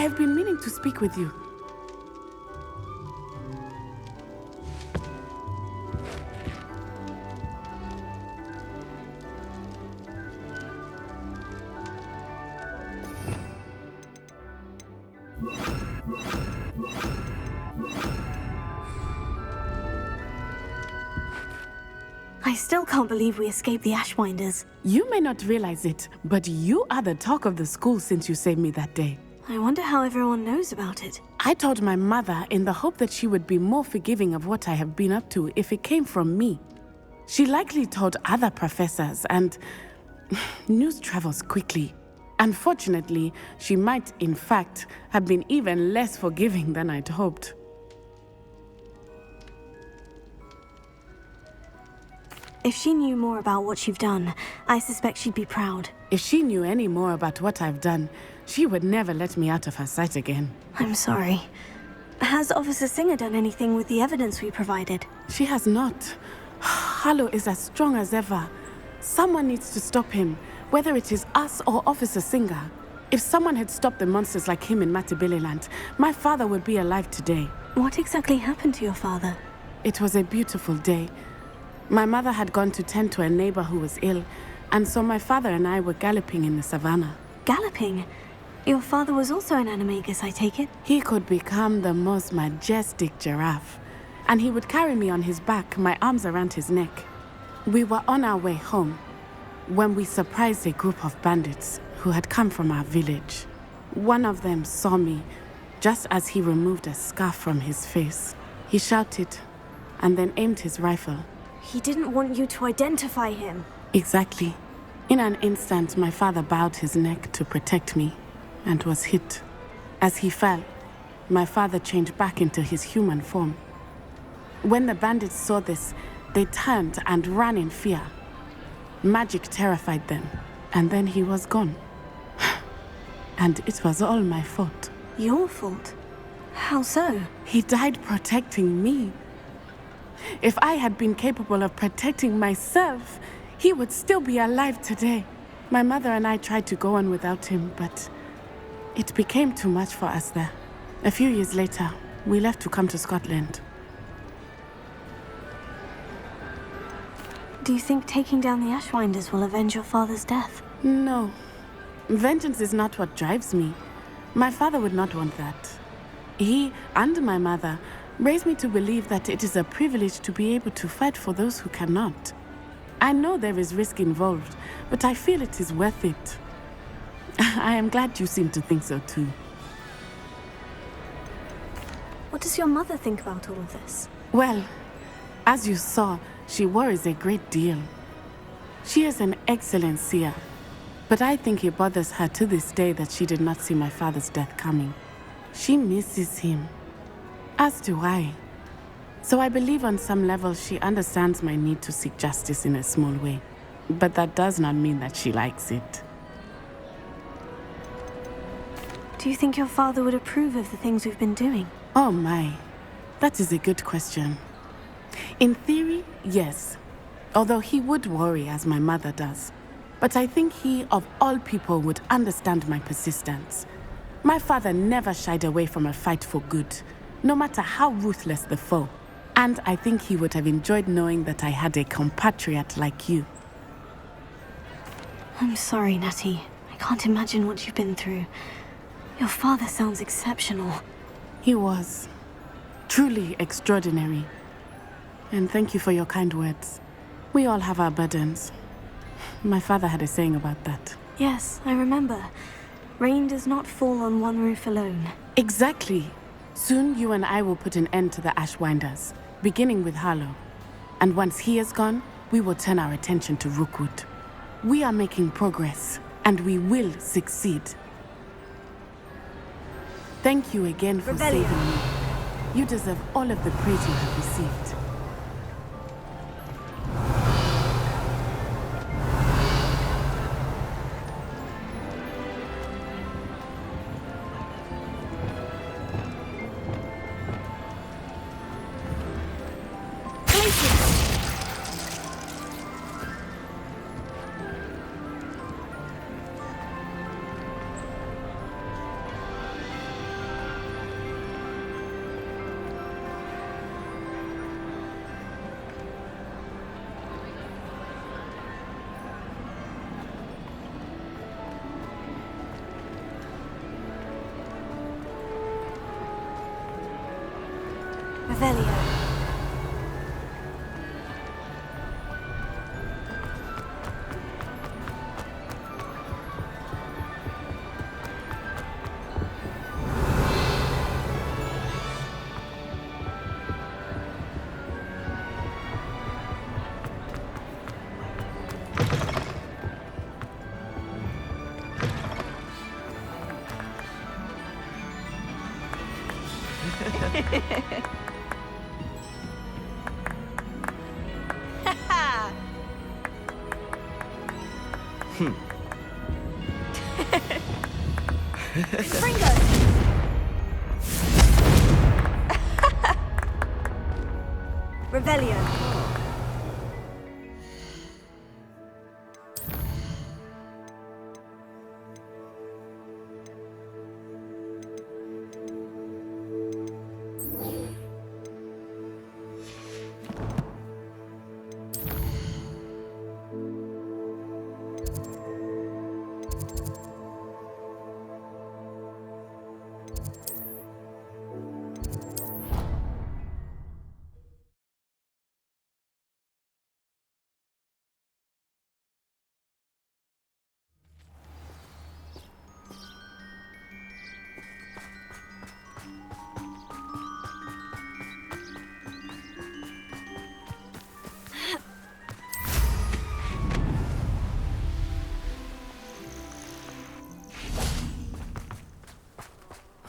have been meaning to speak with you. I still can't believe we escaped the Ashwinders. You may not realize it, but you are the talk of the school since you saved me that day. I wonder how everyone knows about it. I told my mother in the hope that she would be more forgiving of what I have been up to if it came from me. She likely told other professors, and news travels quickly. Unfortunately, she might, in fact, have been even less forgiving than I'd hoped. If she knew more about what you've done, I suspect she'd be proud. If she knew any more about what I've done, she would never let me out of her sight again. I'm sorry. Has Officer Singer done anything with the evidence we provided? She has not. Harlow is as strong as ever. Someone needs to stop him, whether it is us or Officer Singer. If someone had stopped the monsters like him in Matabeleland, my father would be alive today. What exactly happened to your father? It was a beautiful day. My mother had gone to tend to a neighbor who was ill, and so my father and I were galloping in the savannah. Galloping? Your father was also an animagus, I take it? He could become the most majestic giraffe, and he would carry me on his back, my arms around his neck. We were on our way home when we surprised a group of bandits who had come from our village. One of them saw me just as he removed a scarf from his face. He shouted and then aimed his rifle. He didn't want you to identify him. Exactly. In an instant, my father bowed his neck to protect me and was hit. As he fell, my father changed back into his human form. When the bandits saw this, they turned and ran in fear. Magic terrified them, and then he was gone. And it was all my fault. Your fault? How so? He died protecting me. If I had been capable of protecting myself, he would still be alive today. My mother and I tried to go on without him, but it became too much for us there. A few years later, we left to come to Scotland. Do you think taking down the Ashwinders will avenge your father's death? No. Vengeance is not what drives me. My father would not want that. He and my mother raised me to believe that it is a privilege to be able to fight for those who cannot. I know there is risk involved, but I feel it is worth it. I am glad you seem to think so too. What does your mother think about all of this? Well, as you saw, she worries a great deal. She is an excellent seer, but I think it bothers her to this day that she did not see my father's death coming. She misses him. As do I. So I believe on some level she understands my need to seek justice in a small way. But that does not mean that she likes it. Do you think your father would approve of the things we've been doing? Oh my, that is a good question. In theory, yes. Although he would worry as my mother does. But I think he, of all people, would understand my persistence. My father never shied away from a fight for good, no matter how ruthless the foe. And I think he would have enjoyed knowing that I had a compatriot like you. I'm sorry, Natty. I can't imagine what you've been through. Your father sounds exceptional. He was. Truly extraordinary. And thank you for your kind words. We all have our burdens. My father had a saying about that. Yes, I remember. Rain does not fall on one roof alone. Exactly. Soon you and I will put an end to the Ashwinders, beginning with Harlow. And once he is gone, we will turn our attention to Rookwood. We are making progress, and we will succeed. Thank you again for saving me. You deserve all of the praise you have received. Revelio. Revelio.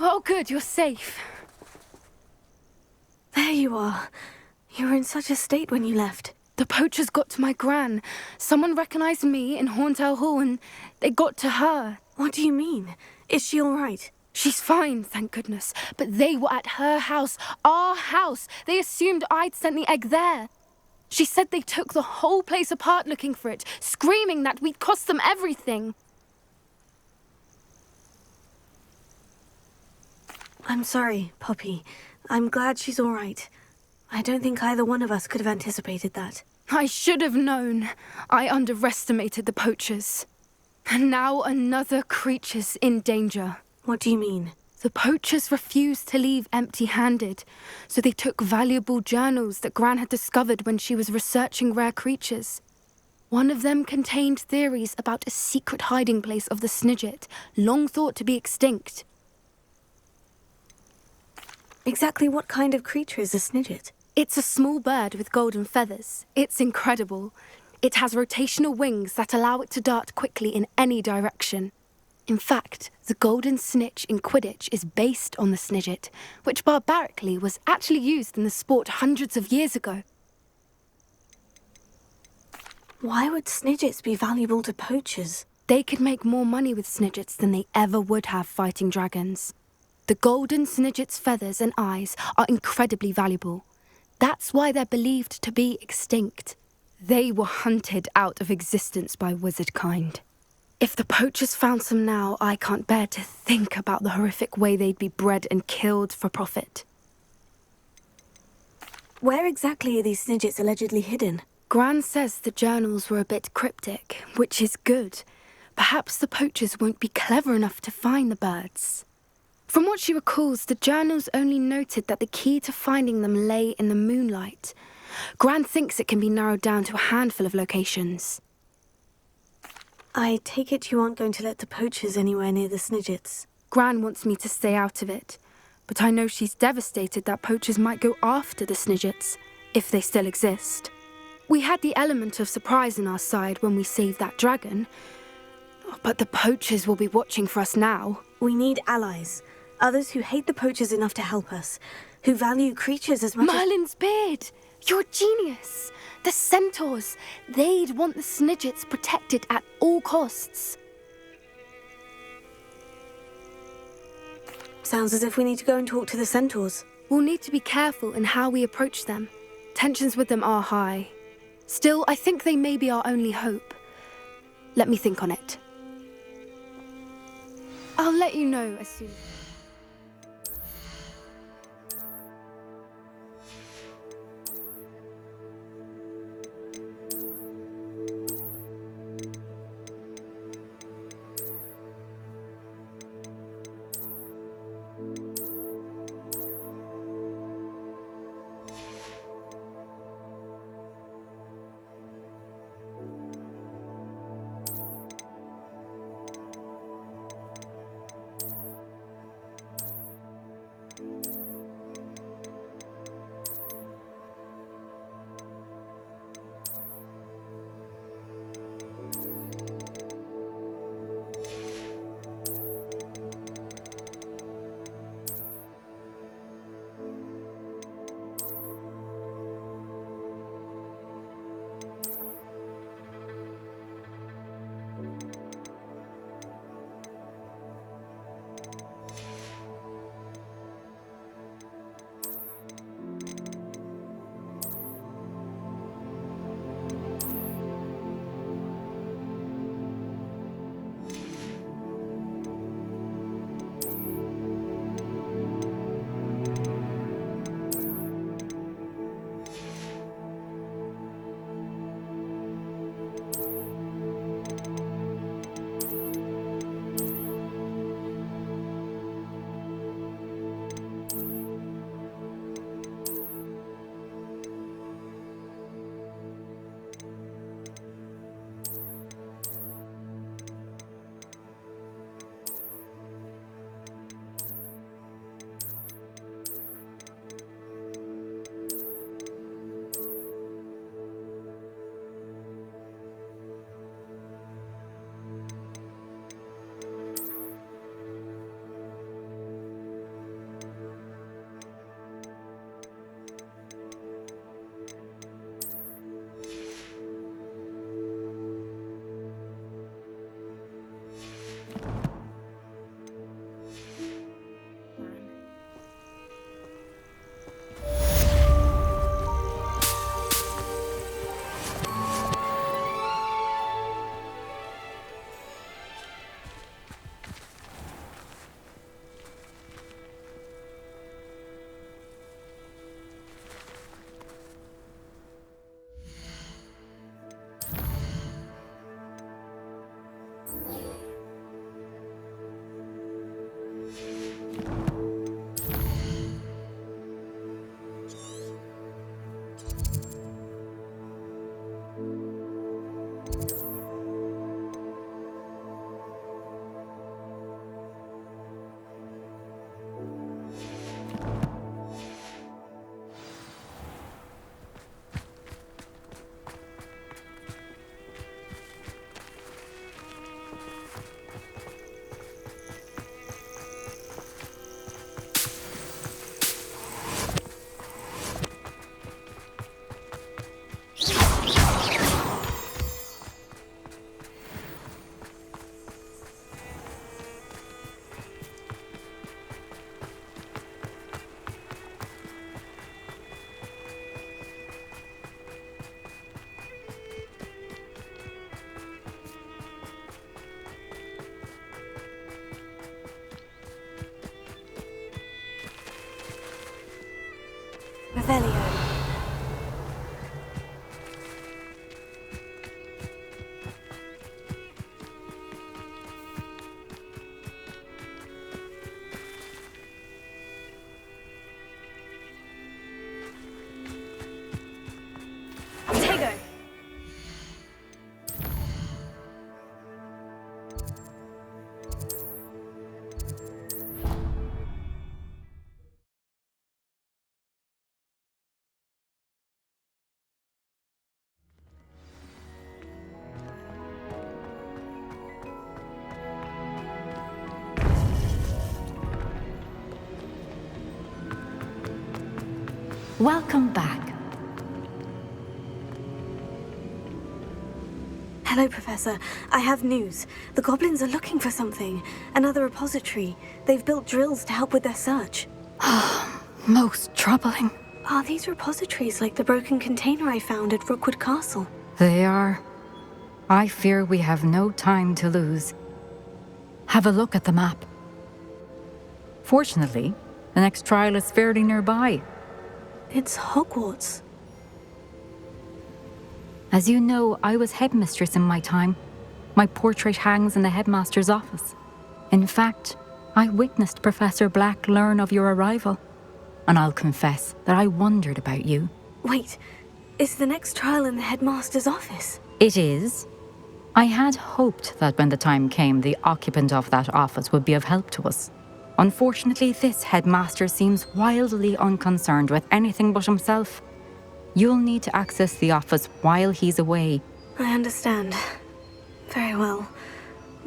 Oh, good, you're safe. There you are. You were in such a state when you left. The poachers got to my gran. Someone recognized me in Horntail Hall and they got to her. What do you mean? Is she all right? She's fine, thank goodness. But they were at her house, our house. They assumed I'd sent the egg there. She said they took the whole place apart looking for it, screaming that we'd cost them everything. I'm sorry, Poppy. I'm glad she's all right. I don't think either one of us could have anticipated that. I should have known. I underestimated the poachers. And now another creature's in danger. What do you mean? The poachers refused to leave empty-handed, so they took valuable journals that Gran had discovered when she was researching rare creatures. One of them contained theories about a secret hiding place of the Snidget, long thought to be extinct. Exactly what kind of creature is a Snidget? It's a small bird with golden feathers. It's incredible. It has rotational wings that allow it to dart quickly in any direction. In fact, the golden snitch in Quidditch is based on the Snidget, which barbarically was actually used in the sport hundreds of years ago. Why would Snidgets be valuable to poachers? They could make more money with Snidgets than they ever would have fighting dragons. The golden Snidget's feathers and eyes are incredibly valuable. That's why they're believed to be extinct. They were hunted out of existence by wizard kind. If the poachers found some now, I can't bear to think about the horrific way they'd be bred and killed for profit. Where exactly are these Snidgets allegedly hidden? Gran says the journals were a bit cryptic, which is good. Perhaps the poachers won't be clever enough to find the birds. From what she recalls, the journals only noted that the key to finding them lay in the moonlight. Gran thinks it can be narrowed down to a handful of locations. I take it you aren't going to let the poachers anywhere near the Snidgets. Gran wants me to stay out of it, but I know she's devastated that poachers might go after the Snidgets, if they still exist. We had the element of surprise on our side when we saved that dragon, but the poachers will be watching for us now. We need allies. Others who hate the poachers enough to help us, who value creatures as much Merlin's beard! You're a genius! The centaurs! They'd want the Snidgets protected at all costs. Sounds as if we need to go and talk to the centaurs. We'll need to be careful in how we approach them. Tensions with them are high. Still, I think they may be our only hope. Let me think on it. I'll let you know as soon as... Welcome back. Hello, Professor. I have news. The goblins are looking for something. Another repository. They've built drills to help with their search. Most troubling. Are these repositories like the broken container I found at Rookwood Castle? They are. I fear we have no time to lose. Have a look at the map. Fortunately, the next trial is fairly nearby. It's Hogwarts. As you know, I was headmistress in my time. My portrait hangs in the headmaster's office. In fact, I witnessed Professor Black learn of your arrival. And I'll confess that I wondered about you. Wait, is the next trial in the headmaster's office? It is. I had hoped that when the time came, the occupant of that office would be of help to us. Unfortunately, this headmaster seems wildly unconcerned with anything but himself. You'll need to access the office while he's away. I understand. Very well.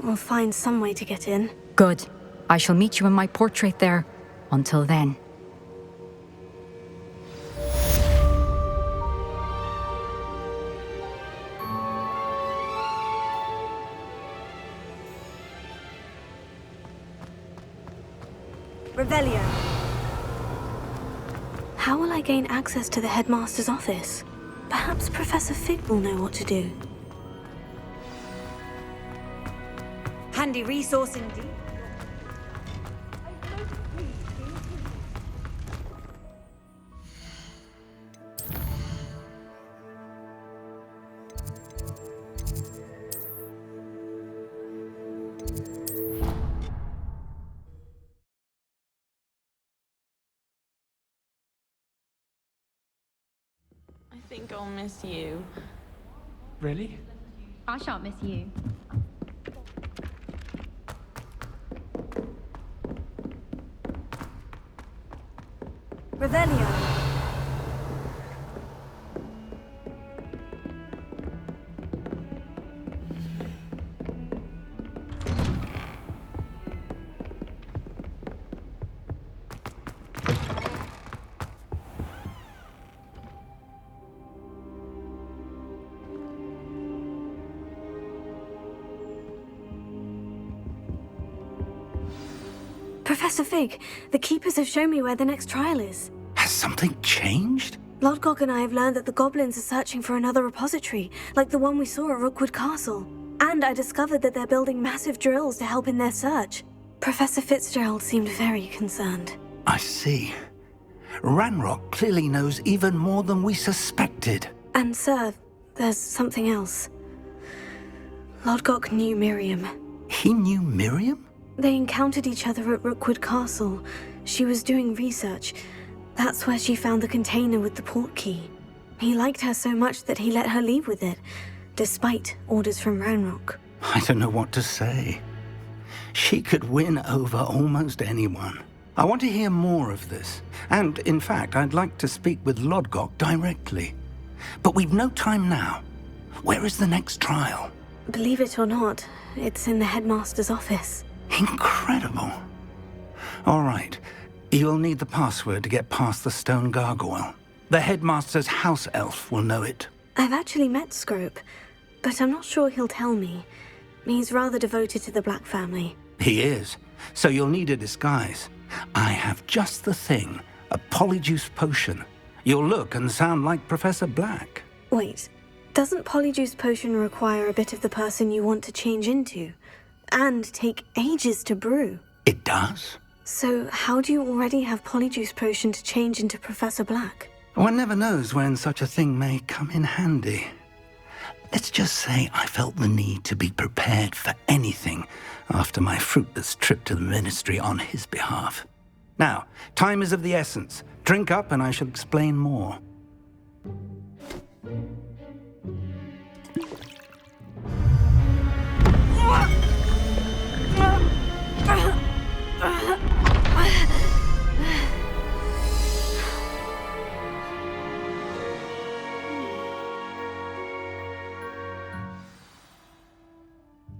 We'll find some way to get in. Good. I shall meet you in my portrait there. Until then. Revelio. How will I gain access to the headmaster's office? Perhaps Professor Fig will know what to do. Handy resource indeed. I think I'll miss you. Really? I shan't miss you. Revelio. Professor Fig, the Keepers have shown me where the next trial is. Has something changed? Lodgok and I have learned that the goblins are searching for another repository, like the one we saw at Rookwood Castle. And I discovered that they're building massive drills to help in their search. Professor Fitzgerald seemed very concerned. I see. Ranrock clearly knows even more than we suspected. And sir, there's something else. Lodgok knew Miriam. He knew Miriam? They encountered each other at Rookwood Castle. She was doing research. That's where she found the container with the port key. He liked her so much that he let her leave with it, despite orders from Ranrock. I don't know what to say. She could win over almost anyone. I want to hear more of this. And, in fact, I'd like to speak with Lodgok directly. But we've no time now. Where is the next trial? Believe it or not, it's in the headmaster's office. Incredible. All right. You'll need the password to get past the stone gargoyle. The headmaster's house elf will know it. I've actually met Scrope, but I'm not sure he'll tell me. He's rather devoted to the Black family. He is. So you'll need a disguise. I have just the thing. A polyjuice potion. You'll look and sound like Professor Black. Wait, doesn't Polyjuice Potion require a bit of the person you want to change into? And take ages to brew? It does? So how do you already have Polyjuice Potion to change into Professor Black? One never knows when such a thing may come in handy. Let's just say I felt the need to be prepared for anything after my fruitless trip to the ministry on his behalf. Now, time is of the essence. Drink up and I shall explain more.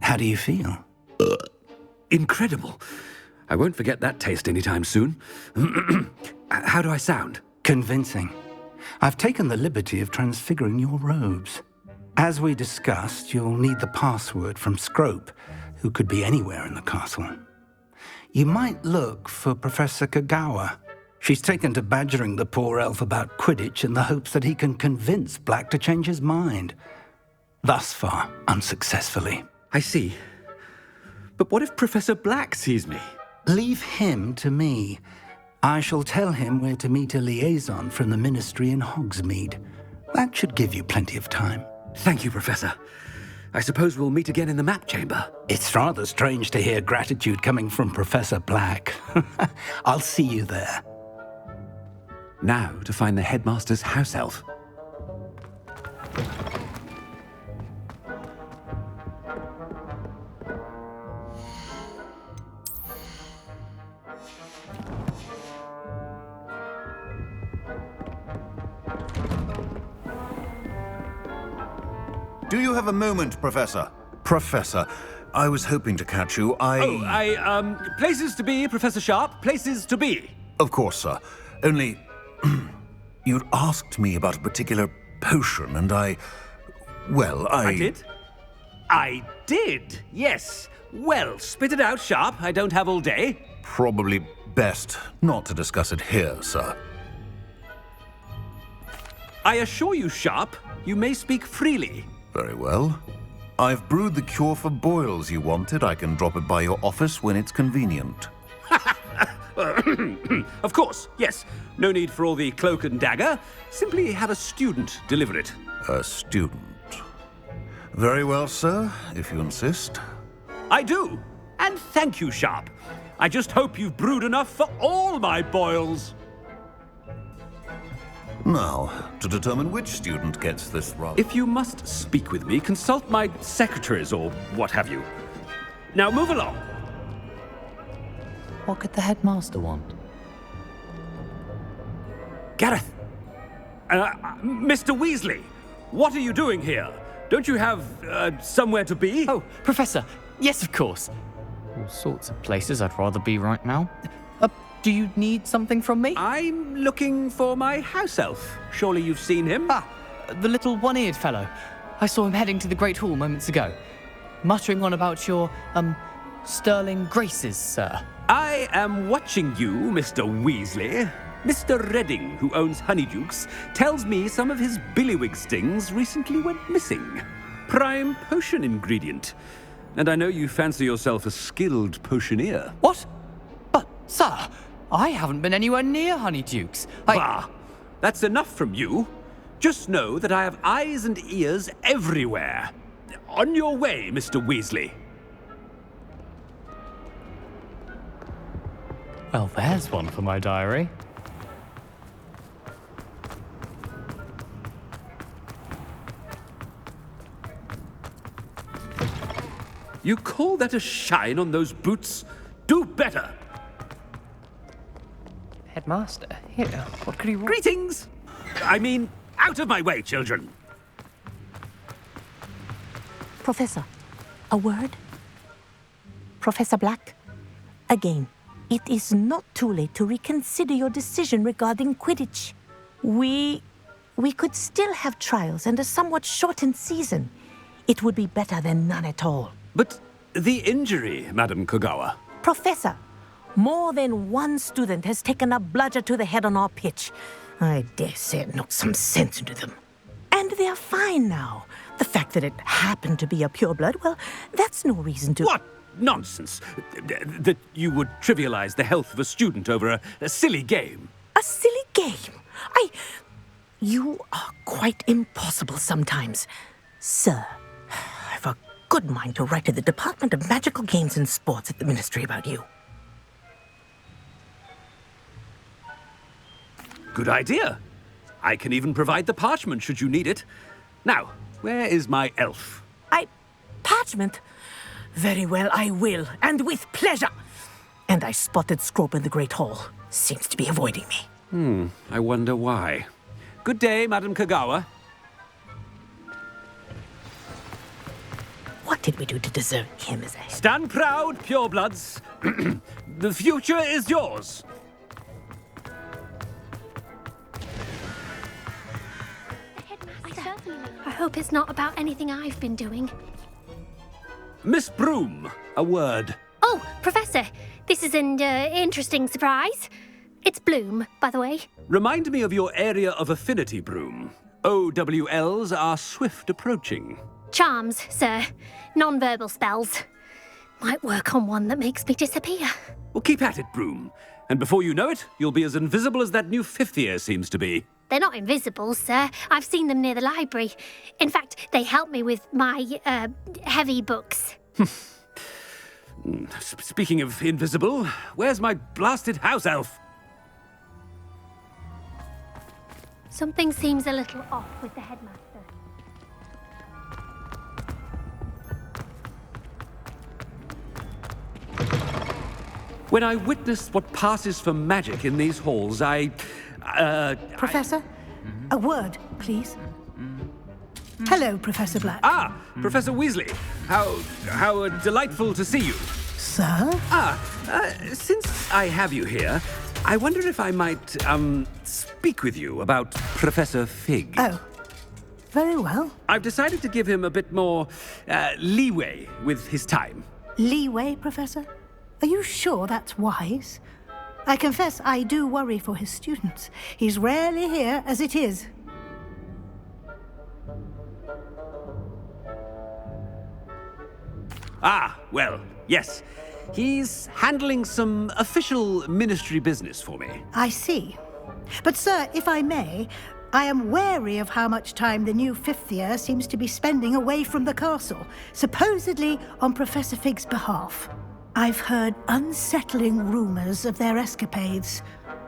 How do you feel? Incredible. I won't forget that taste anytime soon. How do I sound? Convincing. I've taken the liberty of transfiguring your robes. As we discussed, you'll need the password from Scrope, who could be anywhere in the castle. You might look for Professor Kagawa. She's taken to badgering the poor elf about Quidditch in the hopes that he can convince Black to change his mind. Thus far, unsuccessfully. I see. But what if Professor Black sees me? Leave him to me. I shall tell him where to meet a liaison from the Ministry in Hogsmeade. That should give you plenty of time. Thank you, Professor. I suppose we'll meet again in the map chamber. It's rather strange to hear gratitude coming from Professor Black. I'll see you there. Now to find the headmaster's house elf. Do you have a moment, Professor? Professor, I was hoping to catch you. Places to be, Professor Sharp. Places to be. Of course, sir. Only, you'd asked me about a particular potion, and I did? I did, yes. Well, spit it out, Sharp. I don't have all day. Probably best not to discuss it here, sir. I assure you, Sharp, you may speak freely. Very well. I've brewed the cure for boils you wanted. I can drop it by your office when it's convenient. Of course, yes. No need for all the cloak and dagger. Simply have a student deliver it. A student. Very well, sir, if you insist. I do. And thank you, Sharp. I just hope you've brewed enough for all my boils. Now, to determine which student gets this rather... If you must speak with me, consult my secretaries or what have you. Now move along. What could the headmaster want? Gareth! Mr. Weasley! What are you doing here? Don't you have, somewhere to be? Oh, Professor! Yes, of course! All sorts of places I'd rather be right now. Do you need something from me? I'm looking for my house elf. Surely you've seen him? Ah, the little one-eared fellow. I saw him heading to the Great Hall moments ago. Muttering on about your, sterling graces, sir. I am watching you, Mr. Weasley. Mr. Redding, who owns Honeydukes, tells me some of his billywig stings recently went missing. Prime potion ingredient. And I know you fancy yourself a skilled potioneer. What? But, sir, I haven't been anywhere near Honeydukes. Bah! That's enough from you. Just know that I have eyes and ears everywhere. On your way, Mr. Weasley. Well, there's one for my diary. You call that a shine on those boots? Do better! Headmaster, here, what could he want? Greetings! I mean, out of my way, children! Professor, a word? Professor Black, again, it is not too late to reconsider your decision regarding Quidditch. We could still have trials and a somewhat shortened season. It would be better than none at all. But the injury, Madam Kagawa. Professor, more than one student has taken a bludger to the head on our pitch. I dare say it knocked some sense into them. And they're fine now. The fact that it happened to be a pureblood, well, that's no reason to... What nonsense! That you would trivialize the health of a student over a silly game. A silly game? You are quite impossible sometimes. Sir, I've a good mind to write to the Department of Magical Games and Sports at the Ministry about you. Good idea. I can even provide the parchment should you need it. Now, where is my elf? Parchment? Very well, I will, and with pleasure. And I spotted Scrope in the Great Hall. Seems to be avoiding me. I wonder why. Good day, Madam Kagawa. What did we do to deserve him as a... Stand proud, purebloods. The future is yours. I hope it's not about anything I've been doing. Miss Broom, a word. Oh, Professor, this is an interesting surprise. It's Bloom, by the way. Remind me of your area of affinity, Broom. OWLs are swift approaching. Charms, sir. Non-verbal spells. Might work on one that makes me disappear. Well, keep at it, Broom. And before you know it, you'll be as invisible as that new fifth year seems to be. They're not invisible, sir. I've seen them near the library. In fact, they help me with my, heavy books. Speaking of invisible, where's my blasted house elf? Something seems a little off with the headmaster. When I witness what passes for magic in these halls, Professor, a word, please. Hello, Professor Black. Ah, Professor Weasley. How delightful to see you. Sir? Since I have you here, I wonder if I might, speak with you about Professor Fig. Oh, very well. I've decided to give him a bit more, leeway with his time. Leeway, Professor? Are you sure that's wise? I confess I do worry for his students. He's rarely here as it is. Ah, well, yes. He's handling some official ministry business for me. I see. But, sir, if I may, I am wary of how much time the new fifth year seems to be spending away from the castle, supposedly on Professor Fig's behalf. I've heard unsettling rumors of their escapades.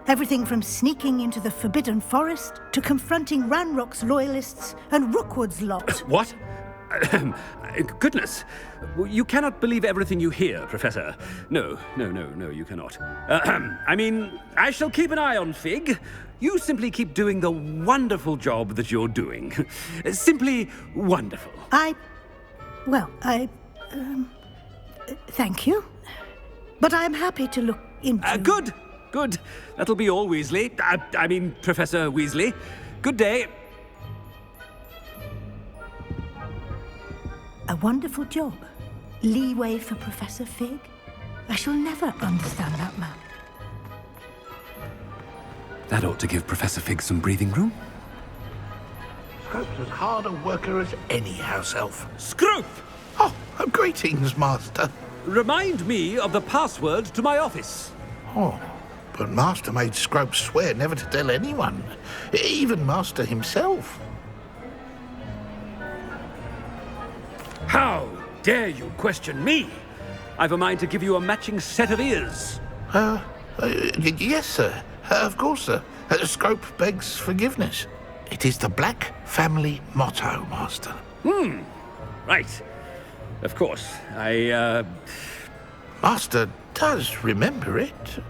Everything from sneaking into the Forbidden Forest to confronting Ranrock's loyalists and Rookwood's lot. What? Goodness. You cannot believe everything you hear, Professor. No, you cannot. I mean, I shall keep an eye on Fig. You simply keep doing the wonderful job that you're doing. Simply wonderful. Thank you. But I'm happy to look into... Good. That'll be all, Weasley. I mean, Professor Weasley. Good day. A wonderful job. Leeway for Professor Fig. I shall never understand that man. That ought to give Professor Fig some breathing room. Scrope's as hard a worker as any house elf. Scrope! Oh, greetings, Master. Remind me of the password to my office. Oh, but Master made Scrope swear never to tell anyone, even Master himself. How dare you question me? I've a mind to give you a matching set of ears. Yes, sir. Of course, sir. Scrope begs forgiveness. It is the Black family motto, Master. Right. Of course. Master does remember it.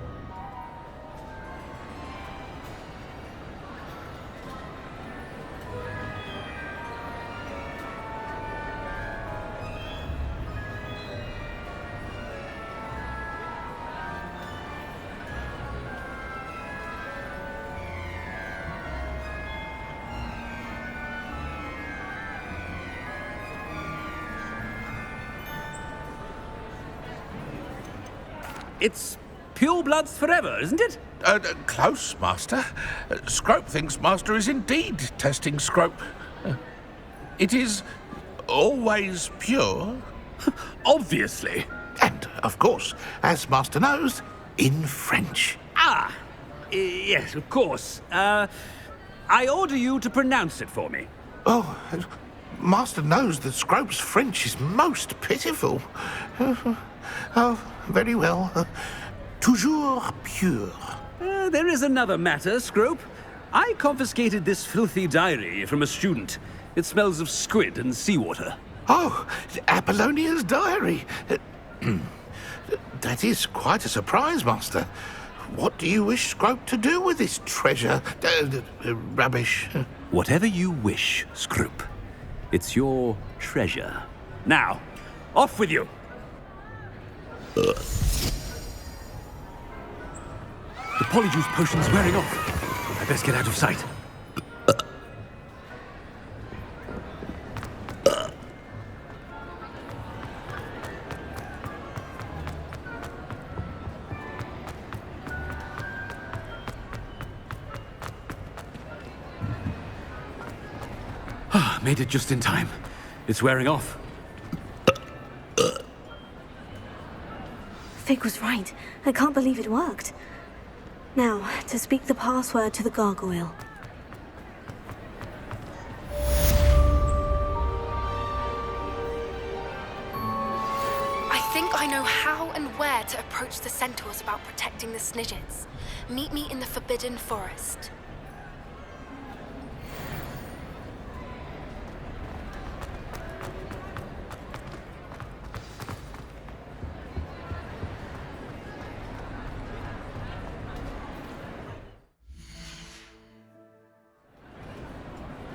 It's pure bloods forever, isn't it? Close, Master. Scrope thinks Master is indeed testing Scrope. It is always pure. Obviously. And, of course, as Master knows, in French. Yes, of course. I order you to pronounce it for me. Oh, Master knows that Scrope's French is most pitiful. Oh, very well. Toujours pure. There is another matter, Scrope. I confiscated this filthy diary from a student. It smells of squid and seawater. Oh, Apollonia's diary. That is quite a surprise, Master. What do you wish Scrope to do with this treasure? Rubbish. Whatever you wish, Scrope. It's your treasure. Now, off with you. The polyjuice potion's wearing off. I best get out of sight. Made it just in time. It's wearing off. Fig was right. I can't believe it worked. Now, to speak the password to the gargoyle. I think I know how and where to approach the centaurs about protecting the Snidgets. Meet me in the Forbidden Forest.